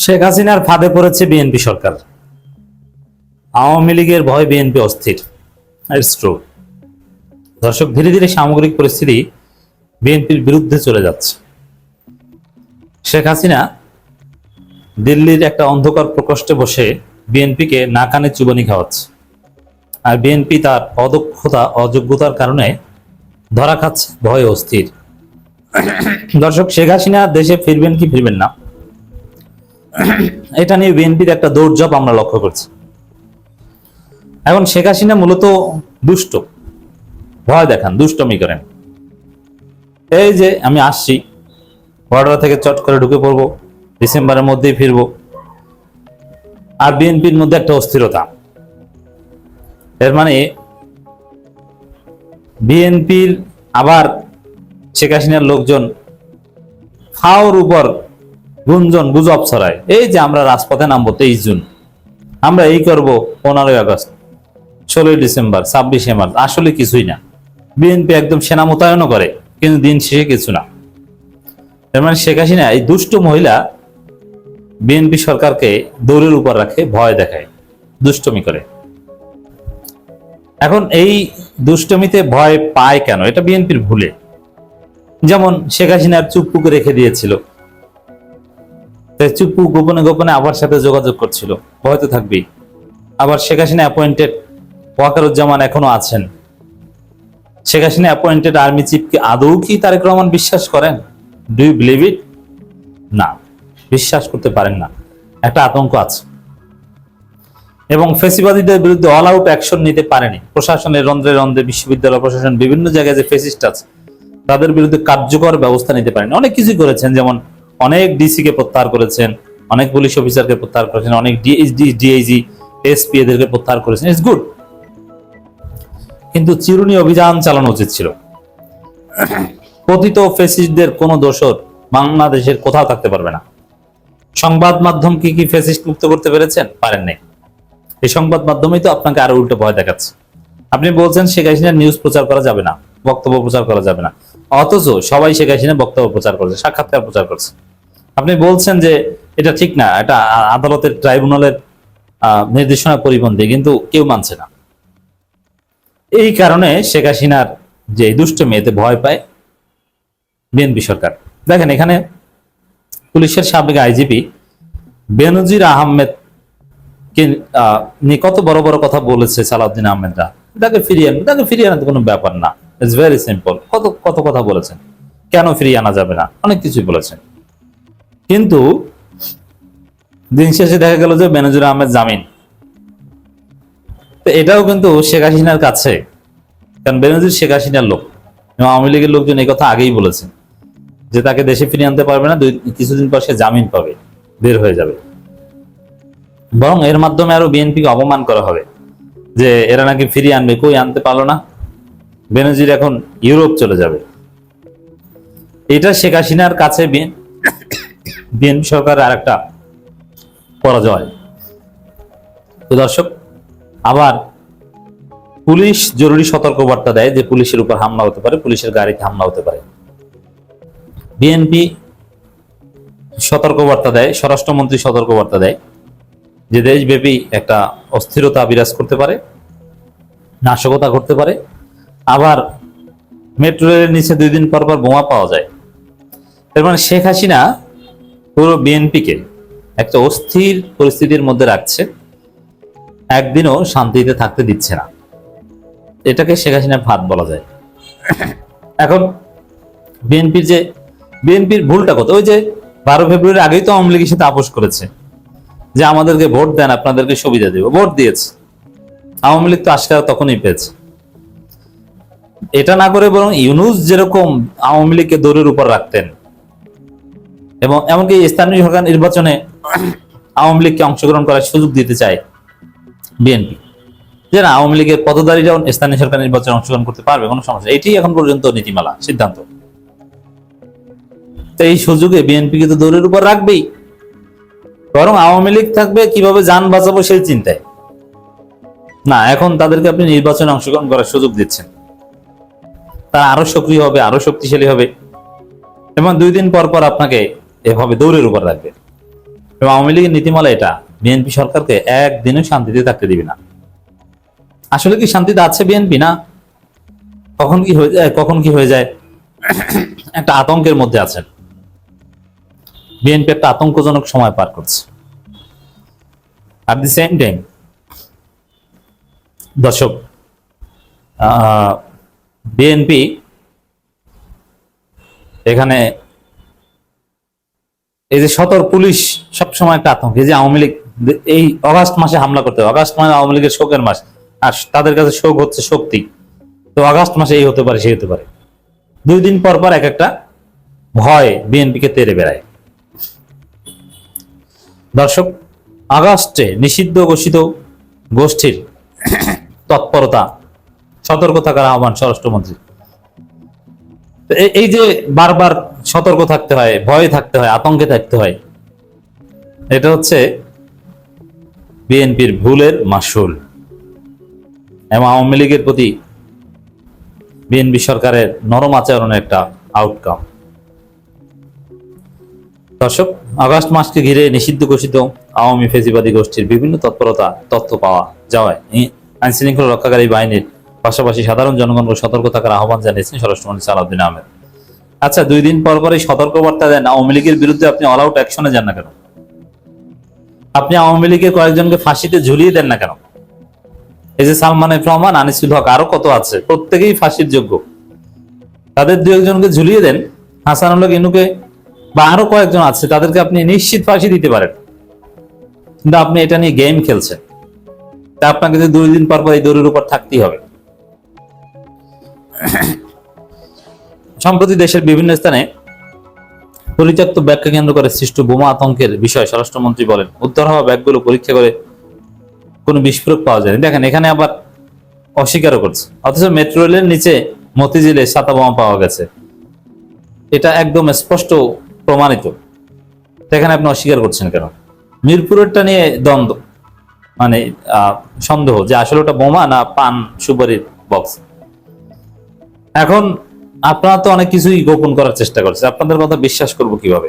শেখ হাসিনার ফাঁদে পড়েছে বিএনপি সরকার। আওয়ামী লীগের ভয় বিএনপি অস্থির। It's true. দর্শক, ধীরে ধীরে সামগ্রিক পরিস্থিতি বিএনপির বিরুদ্ধে চলে যাচ্ছে। শেখ হাসিনা দিল্লির একটা অন্ধকার প্রকোষ্ঠে বসে বিএনপিকে না কানে চুবানি খাওয়াচ্ছে, আর বিএনপি তার অদক্ষতা অযোগ্যতার কারণে ধরা খাচ্ছে, ভয় অস্থির। দর্শক, শেখ হাসিনা দেশে ফিরবেন কি ফিরবেন না, এটা নিয়ে বিএনপির একটা দৌড়ঝাঁপ আমরা লক্ষ্য করছি। এখন শেখ হাসিনা মূলত দুষ্ট, ভয় দেখান, দুষ্টমি করেন। এই যে আমি আসছি, বর্ডার থেকে চট করে ঢুকে পড়বো, ডিসেম্বরের মধ্যেই ফিরবো, আর বিএনপির মধ্যে একটা অস্থিরতা। এর মানে বিএনপির আবার শেখ হাসিনার লোকজন ফাওর উপর গুঞ্জন গুজব ছড়ায়, এই যে আমরা রাজপথে নামবো 23 জুন, আমরা এই করব 15ই আগস্ট, 16ই ডিসেম্বর, 26শে মার্চ। আসলে কিছুই না। বিএনপি একদম সেনা মোতায়েনও করে, কিন্তু দিন শেষে কিছু না। এর মানে শেখ হাসিনা, এই দুষ্ট মহিলা, বিএনপি সরকারকে দৌড়ের উপর রাখে, ভয় দেখায়, দুষ্টমি করে। এখন এই দুষ্টমিতে ভয় পায় কেন? এটা বিএনপির ভুলে। যেমন শেখ হাসিনার চুপ্পুকে রেখে দিয়েছিল, চুপ্পু গোপনে গোপনে আবার সাথে যোগাযোগ করছিল, ভয় তো থাকবেই। আবার শেখ হাসিনা অ্যাপয়েন্টেড ওয়াকারুজ্জামান এখনো আছেন। শেখ হাসিনা অ্যাপয়েন্টেড আর্মি চিফকে আদৌ কি তারেক রহমান বিশ্বাস করেন? Do you believe it? না, বিশ্বাস করতে পারেন না। একটা আতঙ্ক আছে। এবং ফেসিবাদীদের বিরুদ্ধে অল আউট অ্যাকশন নিতে পারেনি। প্রশাসনের রন্ধ্রে রন্ধ্রে, বিশ্ববিদ্যালয় প্রশাসন, বিভিন্ন জায়গায় যে ফেসিস্ট আছে, তাদের বিরুদ্ধে কার্যকর ব্যবস্থা নিতে পারেনি। অনেক কিছু করেছেন, যেমন অনেক ডিসি কে প্রত্যাহার করেছেন, অনেক পুলিশ অফিসারকে প্রত্যাহার করেছেন, অনেক ডিআইজি, এসপি এদেরকে প্রত্যাহার করেছেন। ইটস গুড, কিন্তু চিরুনি অভিযান চালানো উচিত ছিল। পতিত ফেসিস্টদের কোনো দোষর বাংলাদেশের কোথাও থাকতে পারবে না। সংবাদ মাধ্যম কি ফেসিস্ট মুক্ত করতে পেরেছেন? পারেন নাই। এই সংবাদ মাধ্যমেই তো আপনাকে আরো উল্টো ভয় দেখাচ্ছে। আপনি বলছেন শেখ হাসিনার নিউজ প্রচার করা যাবে না, বক্তব্য প্রচার করা যাবে না, অথচ সবাই শেখ হাসিনা বক্তব্য প্রচার করছে, সাক্ষাৎকার প্রচার করছে। আপনি বলছেন যে এটা ঠিক না, এটা আদালতের ট্রাইব্যুনালের নির্দেশনা পরিপন্থী, কিন্তু কেউ মানছে না। এই কারণে শেখ হাসিনার যে দুষ্ট মেয়েতে ভয় পায় বিএনপি সরকার। দেখেন, এখানে পুলিশের সাবেক আইজিপি বেনজির আহমেদ কত বড় বড় কথা বলেছে সালাউদ্দিন আহমেদরা, তাকে ফিরিয়ে আনতে কোনো ব্যাপার না। It's very simple. কত কত কথা বলেছেন, কেন ফিরিয়ে আনা যাবে না, অনেক কিছুই বলেছেন। কিন্তু দিন শেষে দেখা গেল যে বেনজির আহমেদ জামিন। তো এটাও কিন্তু শেখ হাসিনার কাছে, কারণ বেনজির শেখ হাসিনার লোক, আওয়ামী লীগের লোকজন এই কথা আগেই বলেছেন যে তাকে দেশে ফিরিয়ে আনতে পারবে না, কিছুদিন পর সে জামিন পাবে, বের হয়ে যাবে। বরং এর মাধ্যমে আরো বিএনপিকে অপমান করা হবে যে এরা নাকি ফিরিয়ে আনবে, কই আনতে পারলো না, বেনজির এখন ইউরোপ চলে যাবে। এটা শেখ হাসিনার কাছে বিএনপি সরকারের আরেকটা পরাজয়। তো দর্শক, আবার পুলিশ জরুরি সতর্কবার্তা দেয় যে পুলিশের উপর হামলা হতে পারে, পুলিশের গাড়িতে হামলা হতে পারে। বিএনপি সতর্কবার্তা দেয়, স্বরাষ্ট্রমন্ত্রী সতর্কবার্তা দেয় যে দেশব্যাপী একটা অস্থিরতা বিরাজ করতে পারে, নাশকতা করতে পারে। আবার মেট্রো রেলের নিচে 2 দিন পর পর বোমা পাওয়া যায়। এর মানে শেখ হাসিনা পুরো বিএনপিকে একটা অস্থির পরিস্থিতির মধ্যে রাখছে, একদিনও শান্তিতে থাকতে দিচ্ছে না। এটাকে শেখ হাসিনার ফাঁদ বলা যায়। এখন বিএনপির ভুলটা কত? ওই যে 12 ফেব্রুয়ারি আগেই তো আওয়ামী লীগের সাথে আপোষ করেছে যে আমাদেরকে ভোট দেন, আপনাদেরকে সুবিধা দেব। ভোট দিয়েছে, আওয়ামী লীগ তো আজকাল তখনই পেয়েছে। এটা না করে বরং ইউনূস যেরকম আওয়ামী লীগকে দৌড়ের উপর রাখতেন, এবং এমনকি স্থানীয় সরকার নির্বাচনে আওয়ামী লীগকে অংশগ্রহণ করার সুযোগ দিতে চায় বিএনপি, যে না, আওয়ামী লীগের পদধারীরাও স্থানীয় সরকার নির্বাচনে অংশগ্রহণ করতে পারবে, কোনো সমস্যা। এটি এখন পর্যন্ত নীতিমালা, সিদ্ধান্ত। তো এই সুযোগে বিএনপি কিন্তু দৌড়ের উপর রাখবেই, বরং আওয়ামী লীগ থাকবে কিভাবে যান বাঁচাবো সেই চিন্তায়। না, এখন তাদেরকে আপনি নির্বাচনে অংশগ্রহণ করার সুযোগ দিচ্ছেন, তারা আরো সক্রিয় হবে, আরো শক্তিশালী হবে, এবং 2 দিন পর পর আপনাকে এভাবে দৌড়ের উপর রাখবে। এবং আওয়ামী লীগের নীতিমালা এটা, বিএনপি সরকারকে একদিনও শান্তিতে থাকতে দিবে না। আসলে কি শান্তিতে আছে বিএনপি? না, কখন কি হয়ে যায় একটা আতঙ্কের মধ্যে আছেন। বিএনপি একটা আতঙ্কজনক সময় পার করছে। অ্যাট দি সেম টাইম দর্শক, বিএনপি এখানে এই যে সতর্ক পুলিশ সবসময় একটা আতঙ্ক, এই যে আওয়ামী লীগ এই অগাস্ট মাসে হামলা করতে হবে, অগাস্ট মানে আওয়ামী লীগের শোকের মাস, আর তাদের কাছে শোক হচ্ছে শক্তি। তো আগস্ট মাসে এই হতে পারে সেই হতে পারে, 2 দিন পর পর এক একটা ভয় বিএনপিকে তেড়ে বেড়ায়। দর্শক, আগস্টে নিষিদ্ধ ঘোষিত গোষ্ঠীর তৎপরতা, সতর্ক থাকার আহ্বান স্বরাষ্ট্রমন্ত্রী। এই যে বারবার সতর্ক থাকতে হয়, ভয়ে থাকতে হয়, আতঙ্কে থাকতে হয়, এটা হচ্ছে বিএনপির ভুলের মাসুল এবং আওয়ামী লীগের প্রতি বিএনপি সরকারের নরম আচরণের একটা আউটকাম। দর্শক, আগস্ট মাসকে ঘিরে নিষিদ্ধ ঘোষিত আওয়ামী ফেসিবাদী গোষ্ঠীর বিভিন্ন তৎপরতা তথ্য পাওয়া যাওয়ায় আইন শৃঙ্খলা রক্ষাকারী বাহিনীর পাশাপাশি সাধারণ জনগণকে সতর্ক থাকার আহ্বান জানিয়েছেন স্বরাষ্ট্রমন্ত্রী সালাউদ্দিন আহমেদ। আচ্ছা, 2 দিন পর পরই সতর্কবার্তা দেন, আওয়ামী লীগের বিরুদ্ধে আপনি অল আউট অ্যাকশনে যান না কেন? আপনি আওয়ামী লীগের কয়েকজনকে ফাঁসিতে ঝুলিয়ে দেন না কেন? এই যে সালমান এফ রহমান, আনিসুল হক, আরো কত আছে, প্রত্যেকেই ফাঁসির যোগ্য। তাদের 2-1জনকে ঝুলিয়ে দেন, হাসানুল্লাহ ইনুকে বা আরো কয়েকজন আছে, তাদেরকে আপনি নিশ্চিত ফাঁসি দিতে পারেন। কিন্তু আপনি এটা নিয়ে গেম খেলছেন, তা আপনাকে যে 2 দিন পর পর এই দৌড়ের উপর থাকতেই হবে। সম্প্রতি দেশের বিভিন্ন স্থানে পরিত্যক্ত ব্যাগকে কেন্দ্র করে সৃষ্ট বোমা আতঙ্কের বিষয়ে স্বরাষ্ট্রমন্ত্রী বলেন, উদ্ধার হওয়া ব্যাগগুলো পরীক্ষা করে কোনো বিস্ফোরক পাওয়া যায়নি। দেখেন, এখানে আবার অস্বীকারও করছে, অথচ মেট্রো রেলের নিচে মতিঝিলে 7 বোমা পাওয়া গেছে, এটা একদম স্পষ্ট প্রমাণিত। এখানে আপনি অস্বীকার করছেন কেন? মিরপুরেরটা নিয়ে দ্বন্দ্ব, মানে সন্দেহ যে আসলে ওটা বোমা না পান সুপারির বক্স। এখন আপনারা তো অনেক কিছুই গোপন করার চেষ্টা করছে, আপনাদের কথা বিশ্বাস করব কিভাবে?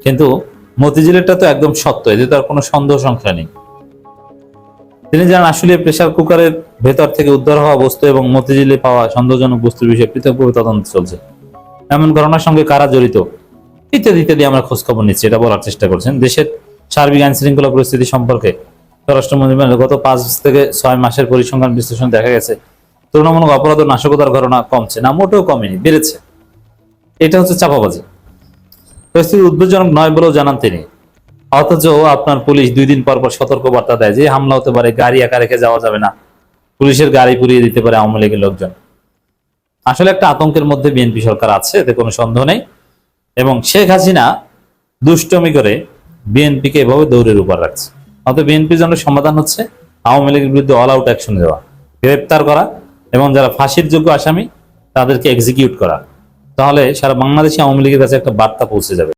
কিন্তু মতিঝিলেরটা তো একদম সত্য, এতে তো আর কোনো সন্দেহ সংখ্যা নেই। তিনি জানান, আসলে প্রেসার কুকারের ভেতর থেকে উদ্ধার হওয়া বস্তু এবং মতিঝিলে পাওয়া সন্দেহজনক বস্তুর বিষয়ে পৃথকভাবে তদন্ত চলছে। এমন ঘটনার সঙ্গে কারা জড়িত ইত্যাদি ইত্যাদি আমরা খোঁজ খবর নিচ্ছি, এটা বলার চেষ্টা করছেন। দেশের সার্বিক আইন শৃঙ্খলা পরিস্থিতি সম্পর্কে স্বরাষ্ট্রমন্ত্রী গত 5 থেকে 6 মাসের পরিসংখ্যান বিশ্লেষণ দেখা গেছে তুলনামূলক অপরাধ ও নাশকতার ঘটনা কমছে না, মোটেও কমেনি, বেড়েছে। এটা হচ্ছে চাপাবাজি। পরিস্থিতি উদ্বেগজনক নয় বলেও জানান তিনি। অথচ আপনার পুলিশ 2 দিন পর পর সতর্কবার্তা দেয় যে হামলা হতে পারে, গাড়ি একা রেখে যাওয়া যাবে না, পুলিশের গাড়ি পুড়িয়ে দিতে পারে আওয়ামী লীগের লোকজন। আসলে একটা আতঙ্কের মধ্যে বিএনপি সরকার আছে, এতে কোনো সন্দেহ নেই। এবং শেখ হাসিনা দুষ্টমি করে বিএনপিকে এভাবে দৌড়ের উপর রাখছে। অর্থাৎ বিএনপির জন্য সমাধান হচ্ছে আওয়ামী লীগের বিরুদ্ধে অল আউট অ্যাকশন দেওয়া, গ্রেপ্তার করা এবং যারা ফাঁসির যোগ্য আসামি তাদেরকে এক্সিকিউট করা। তাহলে সারা বাংলাদেশে আওয়ামী লীগের কাছে একটা বার্তা পৌঁছে যাবে।